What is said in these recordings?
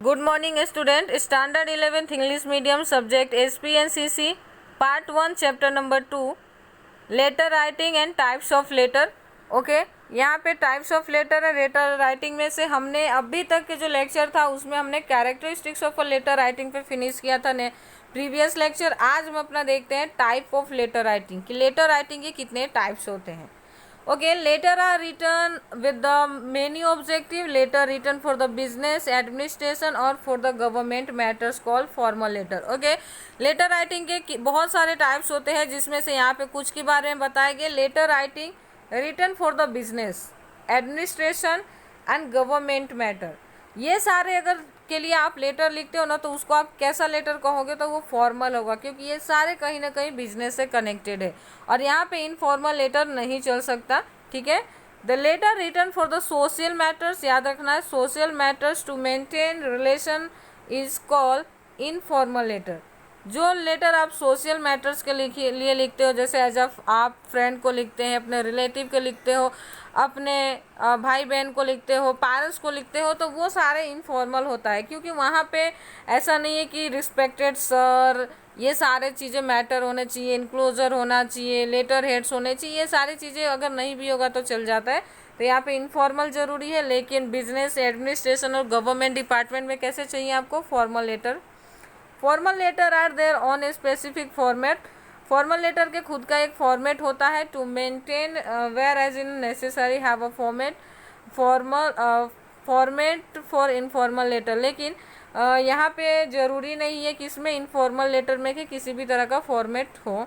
Good morning student. Standard 11th English medium subject SPNCC part 1 chapter number 2 letter writing and types of letter. Okay यहाँ पे types of letter है letter writing में से हमने अभी तक के जो लेक्चर था उसमें हमने characteristics of a letter writing पे फिनिश किया था ने प्रीवियस लेक्चर। आज हम अपना देखते हैं टाइप ऑफ लेटर राइटिंग कि लेटर राइटिंग के कितने टाइप्स होते हैं। Okay, letter are written with the many objective. Letter written for the business, administration or for the government matters called formal letter. Okay, letter writing के बहुत सारे types होते हैं जिसमें से यहाँ पे कुछ के बारे में बताए गए। Letter writing written for the business, administration and government matter. ये सारे अगर के लिए आप लेटर लिखते हो ना तो उसको आप कैसा लेटर कहोगे तो वो फॉर्मल होगा, क्योंकि ये सारे कहीं ना कहीं बिजनेस से कनेक्टेड है और यहाँ पे इनफॉर्मल लेटर नहीं चल सकता। ठीक है। The letter written for the social matters, याद रखना है social matters to maintain relation is called informal letter. जो लेटर आप सोशल मैटर्स के लिए लिखते हो, जैसे एज आप फ्रेंड को लिखते हैं, अपने रिलेटिव को लिखते हो, अपने भाई बहन को लिखते हो, पेरेंट्स को लिखते हो, तो वो सारे इनफॉर्मल होता है, क्योंकि वहाँ पे ऐसा नहीं है कि रिस्पेक्टेड सर ये सारे चीज़ें मैटर होने चाहिए, इनक्लोजर होना चाहिए, लेटर हेड्स होने चाहिए, ये सारी चीज़ें अगर नहीं भी होगा तो चल जाता है। तो यहाँ पे इनफॉर्मल ज़रूरी है, लेकिन बिजनेस, एडमिनिस्ट्रेशन और गवर्नमेंट डिपार्टमेंट में कैसे चाहिए आपको formal letter. Formal letter are there on a specific format. Formal letter के खुद का एक फॉर्मेट होता है to maintain whereas in necessary have a format formal format for informal letter. लेकिन यहाँ पे ज़रूरी नहीं है कि इसमें इनफॉर्मल लेटर में कि किसी भी तरह का फॉर्मेट हो।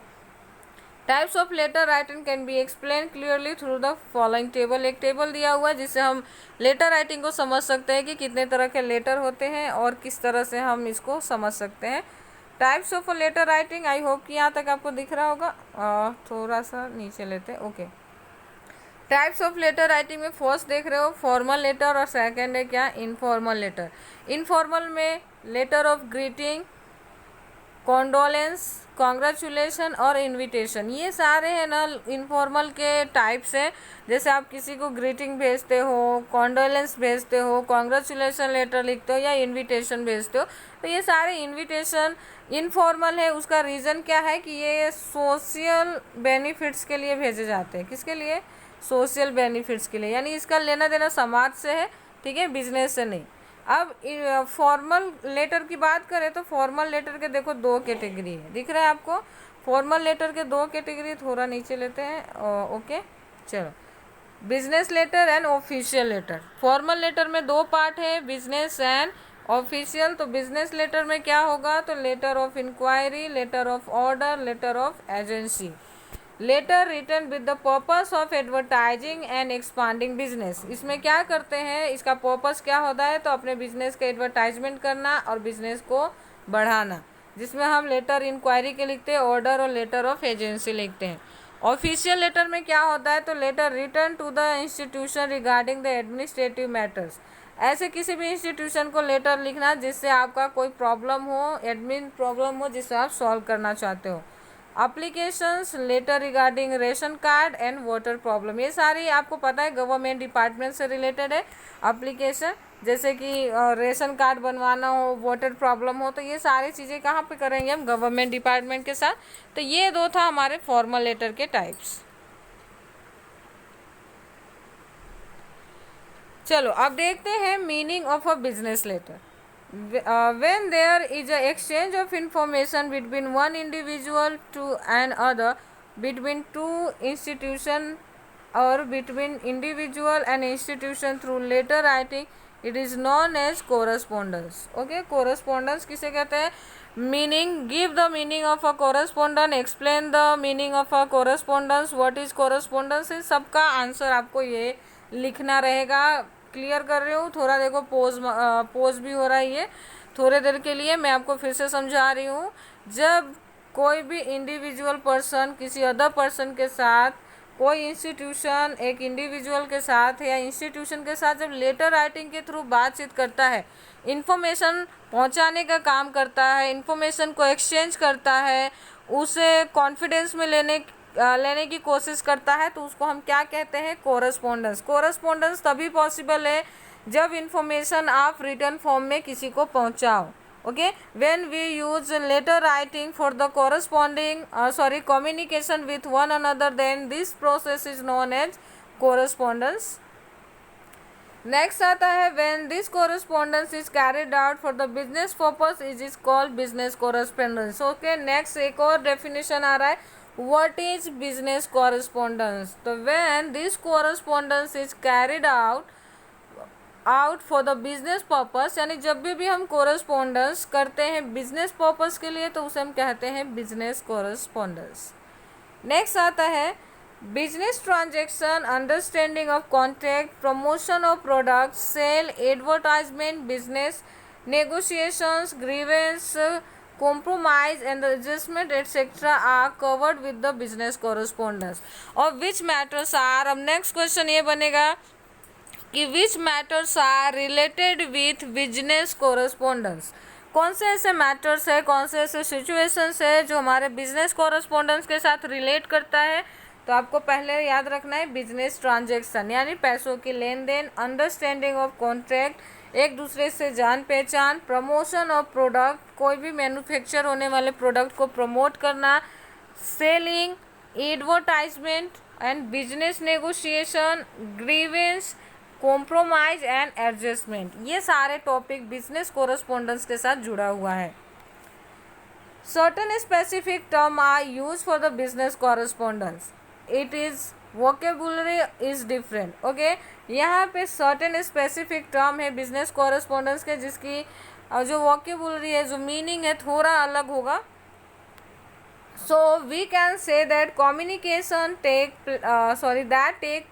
Types of letter writing can be explain clearly through the following table. एक टेबल दिया हुआ है जिससे हम लेटर राइटिंग को समझ सकते हैं कि कितने तरह के लेटर होते हैं और किस तरह से हम इसको समझ सकते हैं। Types of letter writing, I hope कि यहाँ तक आपको दिख रहा होगा। थोड़ा सा नीचे लेते हैं। Okay, types of letter writing में फर्स्ट देख रहे हो फॉर्मल लेटर और सेकेंड है क्या इनफॉर्मल लेटर। इनफॉर्मल में letter of greeting, condolence, congratulation और इनविटेशन, ये सारे हैं ना इनफॉर्मल के टाइप्स हैं। जैसे आप किसी को ग्रीटिंग भेजते हो, कॉन्डोलेंस भेजते हो, कॉन्ग्रेचुलेशन लेटर लिखते हो या इनविटेशन भेजते हो, तो ये सारे इनविटेशन इनफॉर्मल है। उसका रीज़न क्या है कि ये सोशल बेनिफिट्स के लिए भेजे जाते हैं। किसके लिए? सोशल बेनिफिट्स के लिए, यानी इसका लेना देना समाज से है, ठीक है, बिजनेस से नहीं। अब फॉर्मल लेटर की बात करें तो फॉर्मल लेटर के देखो दो कैटेगरी है, दिख रहा है आपको। फॉर्मल लेटर के दो कैटेगरी, थोड़ा नीचे लेते हैं। ओके चलो, business letter and official letter. Formal letter में दो पार्ट है, बिजनेस एंड ऑफिशियल। तो बिजनेस लेटर में क्या होगा तो letter of inquiry, letter of order, letter of agency. Letter written with the purpose of advertising and expanding business. इसमें क्या करते हैं, इसका पर्पस क्या होता है तो अपने बिजनेस का एडवर्टाइजमेंट करना और बिजनेस को बढ़ाना, जिसमें हम लेटर इंक्वायरी के लिखते हैं, ऑर्डर और लेटर ऑफ एजेंसी लिखते हैं। ऑफिशियल लेटर में क्या होता है तो letter return to the institution regarding the administrative matters. ऐसे किसी भी इंस्टीट्यूशन को लेटर लिखना जिससे आपका कोई प्रॉब्लम हो, एडमिन प्रॉब्लम हो जिससे आप सॉल्व करना चाहते हो। Applications, letter regarding ration card and water problem, ये सारी आपको पता है गवर्नमेंट डिपार्टमेंट से रिलेटेड है। अप्लीकेशन जैसे कि रेशन कार्ड बनवाना हो, वाटर प्रॉब्लम हो, तो ये सारी चीज़ें कहाँ पे करेंगे हम? गवर्नमेंट डिपार्टमेंट के साथ। तो ये दो था हमारे फॉर्मल लेटर के टाइप्स। चलो अब देखते हैं meaning of a business letter. When there is a exchange of information between one individual to another, between two institution or between individual and institution through letter writing, it is known as correspondence. Okay, correspondence किसे कहते हैं? Meaning, give the meaning of a correspondence, explain the meaning of a correspondence, what is correspondence। इन सबका answer आपको ये लिखना रहेगा। Clear कर रही हूँ, थोड़ा देखो पोज भी हो रहा है, ये थोड़े देर के लिए मैं आपको फिर से समझा रही हूँ। जब कोई भी इंडिविजुअल पर्सन किसी अदर पर्सन के साथ, कोई इंस्टीट्यूशन एक इंडिविजुअल के साथ या इंस्टीट्यूशन के साथ जब लेटर राइटिंग के थ्रू बातचीत करता है, इन्फॉर्मेशन पहुंचाने का काम करता है, इन्फॉर्मेशन को एक्सचेंज करता है, उसे कॉन्फिडेंस में लेने की कोशिश करता है, तो उसको हम क्या कहते हैं? कोरस्पोंडेंस। कोरस्पोंडेंस तभी पॉसिबल है जब इंफॉर्मेशन आप रिटर्न फॉर्म में किसी को पहुंचाओ। Okay, when we use letter writing for the corresponding communication with one another, then this process is known as correspondence. Next आता है when this correspondence is carried out for the business purpose is called business correspondence. Okay, next एक और definition आ रहा है, what is business correspondence. तो when this correspondence is carried out for the business purpose, यानी जब भी हम कोरस्पॉन्डेंस करते हैं बिजनेस पर्पस के लिए तो उसे हम कहते हैं बिजनेस कोरस्पॉन्डेंस। नेक्स्ट आता है business transaction, understanding of contract, promotion of product, sale, advertisement, business negotiations, grievance, compromise and the adjustment etc. are covered with the business correspondence. और which matters are, अब next question ये बनेगा कि which matters are related with business correspondence। कौन से ऐसे matters है, कौन से ऐसे सिचुएशंस है जो हमारे बिजनेस कॉरस्पॉन्डेंस के साथ रिलेट करता है। तो आपको पहले याद रखना है बिजनेस ट्रांजेक्शन यानी पैसों की लेन देन, अंडरस्टैंडिंग ऑफ कॉन्ट्रैक्ट एक दूसरे से जान पहचान, प्रमोशन ऑफ प्रोडक्ट कोई भी मैन्युफैक्चर होने वाले प्रोडक्ट को प्रमोट करना, selling, advertisement and business negotiation, grievance, compromise and adjustment. ये सारे टॉपिक बिजनेस कोरस्पॉन्डेंस के साथ जुड़ा हुआ है। Certain specific term are use for the business correspondence, it is vocabulary is different. Okay, यहाँ पे सर्टेन स्पेसिफिक टर्म है बिजनेस कॉरस्पॉन्डेंस के जिसकी जो वोकेबुलरी है, जो मीनिंग है थोड़ा अलग होगा। So we can say that communication take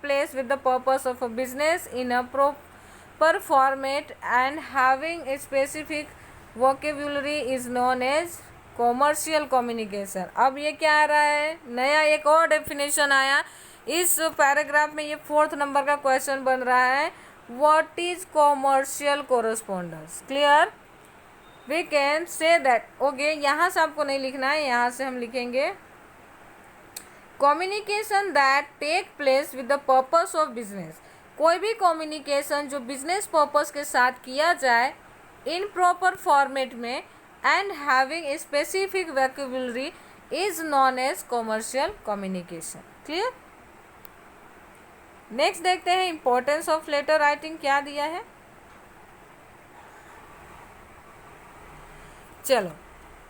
place with the purpose of a business in a proper format and having a specific vocabulary is known as commercial communication. अब ये क्या आ रहा है, नया एक और डेफिनेशन आया इस पैराग्राफ में, ये 4th नंबर का क्वेश्चन बन रहा है, what is commercial correspondence. Clear, we can say that. Okay, यहाँ से आपको नहीं लिखना है, यहाँ से हम लिखेंगे communication that take place with the purpose of business. कोई भी कम्युनिकेशन जो बिजनेस पर्पस के साथ किया जाए इन प्रॉपर फॉर्मेट में and having a specific vocabulary is non as commercial communication. Clear, next देखते हैं इंपॉर्टेंस ऑफ लेटर राइटिंग क्या दिया है। चलो,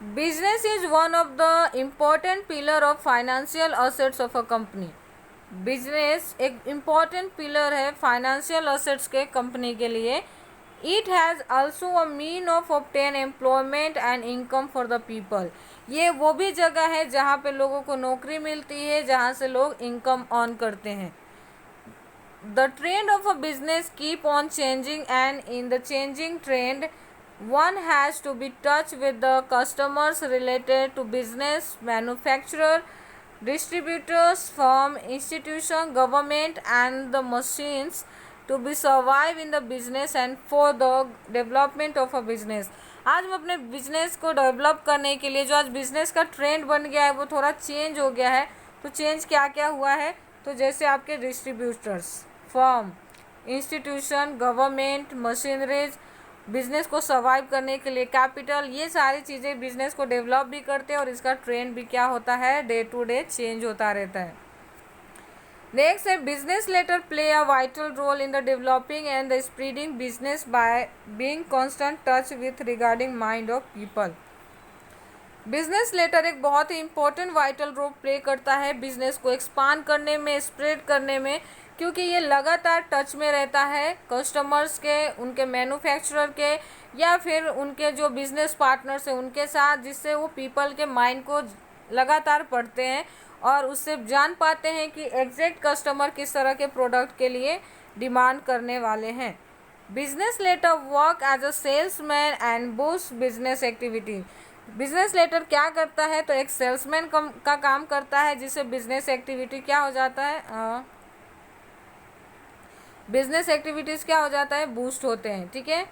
business is one of the important pillar of financial assets of a company. Business एक important pillar है financial assets के company के लिए। It has also a mean of obtain employment and income for the people. ये वो भी जगह है जहाँ पे लोगों को नौकरी मिलती है, जहाँ से लोग इनकम अर्न करते हैं। The trend of a business keep on changing and in the changing trend one has to be touch with the customers related to business, manufacturer, distributors, firm, institution, government and the machines to be survive in the business and for the development of a business। आज हम अपने business को develop करने के लिए जो आज business का ट्रेंड बन गया है वो थोड़ा चेंज हो गया है। तो चेंज क्या क्या हुआ है, तो जैसे आपके distributors, firm, institution, government, machineries, business को सर्वाइव करने के लिए कैपिटल, ये सारी चीज़ें बिजनेस को डेवलप भी करते हैं और इसका ट्रेंड भी क्या होता है, डे टू डे चेंज होता रहता है। नेक्स्ट है business letter play a vital role in the developing and the spreading business by being constant touch with regarding mind of people. Business letter एक बहुत ही इंपॉर्टेंट वाइटल रोल प्ले करता है business को एक्सपांड करने में, spread करने में, क्योंकि ये लगातार टच में रहता है कस्टमर्स के, उनके मैन्युफैक्चरर के या फिर उनके जो बिजनेस पार्टनर्स हैं उनके साथ, जिससे वो पीपल के माइंड को लगातार पढ़ते हैं और उससे जान पाते हैं कि एग्जैक्ट कस्टमर किस तरह के प्रोडक्ट के लिए डिमांड करने वाले हैं। Business letter work as a salesman and boost business activity. Business letter क्या करता है, तो एक सेल्समैन का काम करता है जिससे बिजनेस एक्टिविटी क्या हो जाता है, बिजनेस एक्टिविटीज़ क्या हो जाता है, बूस्ट होते हैं। ठीक है,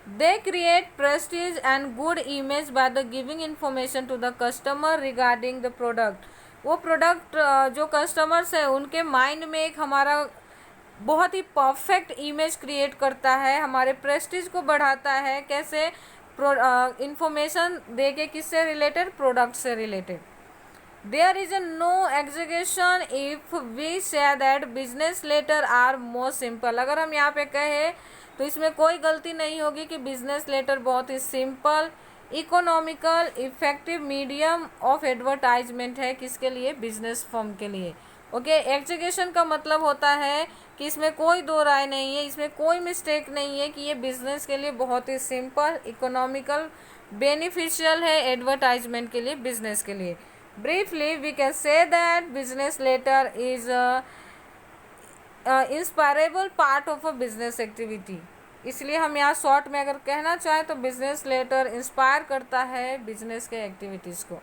they create prestige and good image by the giving information to the customer regarding the product. वो प्रोडक्ट जो कस्टमर्स है उनके माइंड में एक हमारा बहुत ही परफेक्ट इमेज क्रिएट करता है, हमारे प्रेस्टीज को बढ़ाता है। कैसे? इंफॉर्मेशन दे के, किससे रिलेटेड? प्रोडक्ट से related. There is no execution if we say that business letter are more simple. अगर हम यहाँ पे कहें तो इसमें कोई गलती नहीं होगी कि बिजनेस लेटर बहुत ही simple, economical, effective medium of advertisement है। किसके लिए? बिजनेस फर्म के लिए। ओके, एग्जीक्यूशन का मतलब होता है कि इसमें कोई दो राय नहीं है, इसमें कोई मिस्टेक नहीं है कि ये बिजनेस के लिए बहुत ही सिंपल, इकोनॉमिकल, बेनिफिशियल है एडवर्टाइजमेंट के लिए, बिजनेस के लिए। Briefly, we can say that business letter is a inspirable part of a business activity. इसलिए हम यहाँ शॉर्ट में अगर कहना चाहें तो बिजनेस लेटर इंस्पायर करता है बिजनेस के एक्टिविटीज़ को।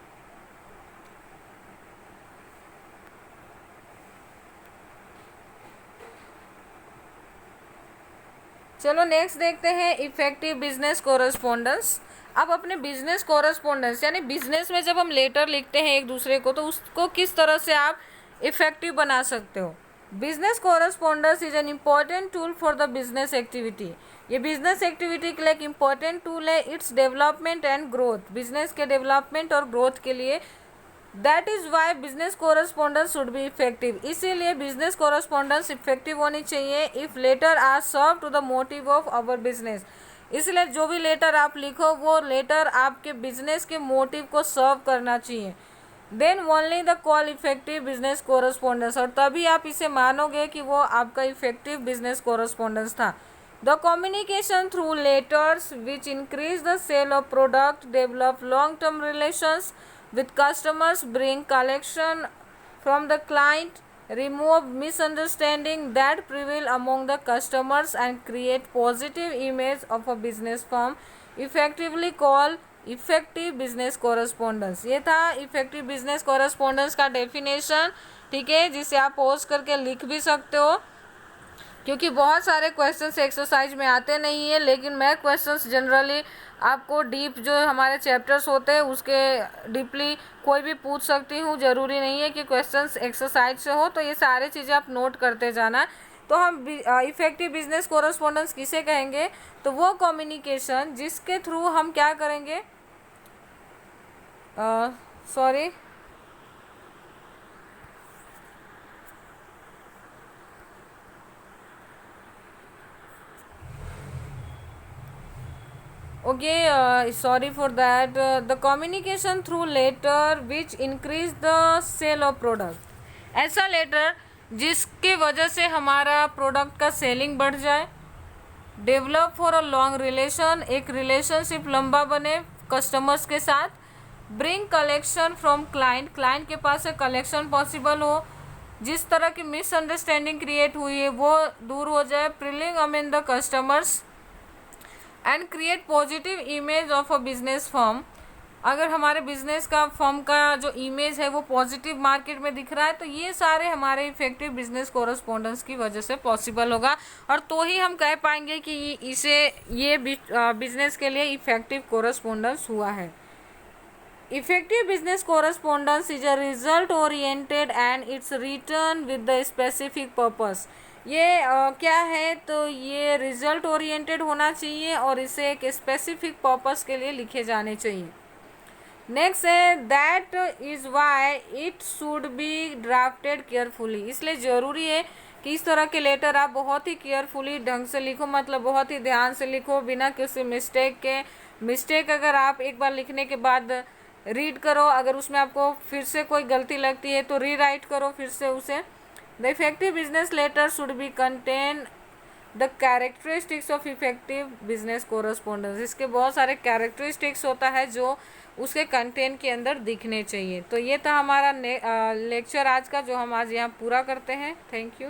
चलो नेक्स्ट देखते हैं इफेक्टिव बिजनेस कोरस्पोंडेंस। अब अपने बिजनेस कोरस्पोंडेंस यानी बिजनेस में जब हम लेटर लिखते हैं एक दूसरे को, तो उसको किस तरह से आप इफेक्टिव बना सकते हो। Business correspondence is an important tool for the business activity. ये बिजनेस एक्टिविटी के लिए एक इम्पॉर्टेंट टूल है। It's development and growth, business के डेवलपमेंट और ग्रोथ के लिए। That is why business correspondence should be effective. इसीलिए बिजनेस कोरस्पोंडेंस इफेक्टिव होनी चाहिए। If letter are serve to the motive of our business, इसलिए जो भी लेटर आप लिखो वो लेटर आपके बिजनेस के मोटिव को सर्व करना चाहिए। Then only the call effective business correspondence, और तभी आप इसे मानोगे कि वो आपका इफेक्टिव बिजनेस कोरस्पोंडेंस था। The communication through letters which increase the sale of product, develop long term relations with customers, bring collection from the client, remove misunderstanding that prevail among the customers and create positive image of a business firm, effectively call effective business correspondence. ये था effective business correspondence का definition, ठीक है, जिसे आप post करके लिख भी सकते हो, क्योंकि बहुत सारे क्वेश्चंस एक्सरसाइज में आते नहीं है। लेकिन मैं क्वेश्चंस जनरली आपको डीप जो हमारे चैप्टर्स होते हैं उसके डीपली कोई भी पूछ सकती हूँ, ज़रूरी नहीं है कि क्वेश्चंस एक्सरसाइज से हो। तो ये सारी चीज़ें आप नोट करते जाना। तो हम इफेक्टिव बिजनेस कोरस्पोंडेंस किसे कहेंगे? तो वो कम्युनिकेशन जिसके थ्रू हम क्या करेंगे, sorry okay, sorry for that, the communication through letter which increase the sale of product। ऐसा लेटर जिसके वजह से हमारा प्रोडक्ट का सेलिंग बढ़ जाए। Develop for a long relation, एक रिलेशनशिप लंबा बने कस्टमर्स के साथ। Bring collection from client, client के पास से कलेक्शन पॉसिबल हो। जिस तरह की मिसअंडरस्टैंडिंग क्रिएट हुई है वो दूर हो जाए। प्रिलिंग among the customers and create positive image of a business firm. अगर हमारे बिजनेस का फर्म का जो इमेज है वो पॉजिटिव मार्केट में दिख रहा है, तो ये सारे हमारे इफेक्टिव बिजनेस कोरस्पोंडेंस की वजह से पॉसिबल होगा, और तो ही हम कह पाएंगे कि ये बिजनेस के लिए इफेक्टिव कोरस्पोंडेंस हुआ है। Effective business correspondence is a result oriented and it's return with the specific purpose. ये क्या है? तो ये रिजल्ट ओरिएंटेड होना चाहिए और इसे एक स्पेसिफिक पर्पस के लिए लिखे जाने चाहिए। नेक्स्ट है that is why it should be drafted carefully. इसलिए ज़रूरी है कि इस तरह के लेटर आप बहुत ही केयरफुली ढंग से लिखो, मतलब बहुत ही ध्यान से लिखो, बिना किसी मिस्टेक के। मिस्टेक अगर आप एक बार लिखने के बाद रीड करो, अगर उसमें आपको फिर से कोई गलती लगती है तो रीराइट करो फिर से उसे। The effective business letter should be contain the characteristics of effective business correspondence. इसके बहुत सारे कैरेक्टरिस्टिक्स होता है जो उसके कंटेंट के अंदर दिखने चाहिए। तो ये था हमारा लेक्चर आज का, जो हम आज यहाँ पूरा करते हैं। Thank you.